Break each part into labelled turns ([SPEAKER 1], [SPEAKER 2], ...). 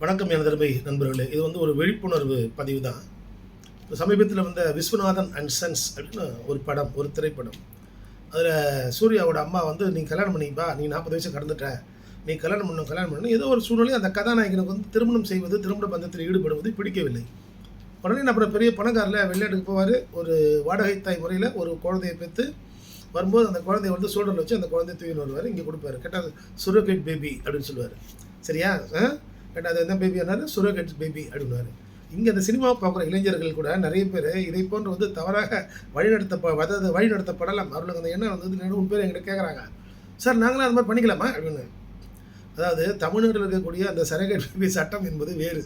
[SPEAKER 1] வணக்கம் எனதருமை நண்பர்களே. இது ஒரு விழிப்புணர்வு பதிவு தான். இப்போ சமீபத்தில் வந்த விஸ்வநாதன் அண்ட் சன்ஸ் அப்படின்னு ஒரு படம், ஒரு திரைப்படம். அதில் சூர்யாவோட அம்மா நீ கல்யாணம் பண்ணிப்பா, நீ 40 வயசு கடந்துட்ட, நீ கல்யாணம் பண்ணணும் ஏதோ ஒரு சூழ்நிலை அந்த கதாநாயகனுக்கு திருமணம் செய்வது, திருமண பந்தத்தில் ஈடுபடுவது பிடிக்கவில்லை. உடனே அப்புறம் பெரிய பணக்காரில் வெளிநாட்டுக்கு போவார். ஒரு வாடகை தாய் முறையில் ஒரு குழந்தையை பெற்று வரும்போது அந்த குழந்தைய சோல்டரில் வச்சு அந்த குழந்தைய தூக்கின்னு வருவார். இங்கே கொடுப்பாரு. கேட்டால் சுரோகேட் பேபி அப்படின்னு சொல்லுவார். சரியா? கேட்டால் என்ன பேபி ஆனாலும் சுரோகேட் பேபி அப்படின்னாரு. இங்கே அந்த சினிமாவை பார்க்குற இளைஞர்கள் கூட நிறைய பேர் இதை போன்று தவறாக வழிநடத்தப்படலாம். அவர்களுக்கு அந்த எண்ணம் 2 பேர் என்கிட்ட கேட்குறாங்க, சார் நாங்களும் அது மாதிரி பண்ணிக்கலாமா அப்படின்னு. அதாவது தமிழ்நாட்டில் இருக்கக்கூடிய அந்த சரகேட் பேபி சட்டம் என்பது வேறு.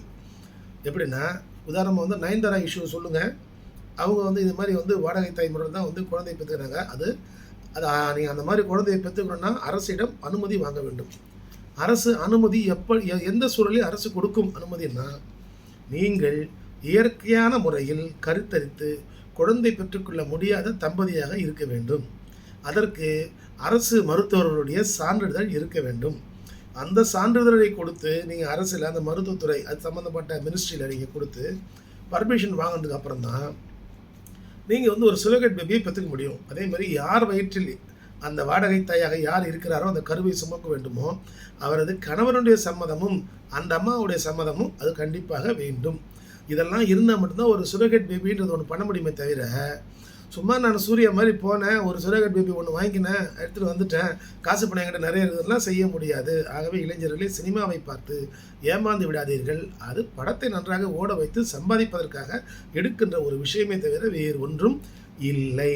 [SPEAKER 1] எப்படின்னா, உதாரணமாக நயன்தாரா இஷ்யூ சொல்லுங்கள். அவங்க இது மாதிரி வாடகை தாய் முறையில் தான் குழந்தையை பெற்றுக்கிறாங்க. அது நீங்கள் அந்த மாதிரி குழந்தையை பெற்றுக்கணுன்னா அரசிடம் அனுமதி வாங்க வேண்டும். அரசு அனுமதி எந்த சூழலில் அரசு கொடுக்கும் அனுமதினா, நீங்கள் இயற்கையான முறையில் கருத்தரித்து குழந்தை பெற்றுக்கொள்ள முடியாத தம்பதியாக இருக்க வேண்டும். அதற்கு அரசு மருத்துவர்களுடைய சான்றிதழ் இருக்க வேண்டும். அந்த சான்றிதழை கொடுத்து நீங்கள் அரசில் அந்த மருத்துவத்துறை அது சம்மந்தப்பட்ட மினிஸ்ட்ரியில் நீங்கள் கொடுத்து பர்மிஷன் வாங்கினதுக்கு அப்புறம் தான் நீங்கள் ஒரு சுரோகேட் பேபியை பெற்றுக்க முடியும். அதே மாதிரி யார் வயிற்றில் அந்த வாடகை தாயாக யார் இருக்கிறாரோ அந்த கருவை சுமக்க வேண்டுமோ அவரது கணவனுடைய சம்மதமும் அந்த அம்மாவுடைய சம்மதமும் அது கண்டிப்பாக வேண்டும். இதெல்லாம் இருந்தால் மட்டும்தான் ஒரு சுரோகேட் பேபின்றது ஒன்று பண்ண முடியுமே தவிர, சும்மா நான் சூர்யா மாதிரி போனேன், ஒரு சுரோகேட் பேபி ஒன்று வாங்கினேன், எடுத்துகிட்டு வந்துட்டேன், காசு பணம் என்கிட்ட நிறைய இருக்கிறதுலாம் செய்ய முடியாது. ஆகவே இளைஞர்களே, சினிமாவை பார்த்து ஏமாந்து விடாதீர்கள். அது படத்தை நன்றாக ஓட வைத்து சம்பாதிப்பதற்காக எடுக்கின்ற ஒரு விஷயமே தவிர வேறு ஒன்றும் இல்லை.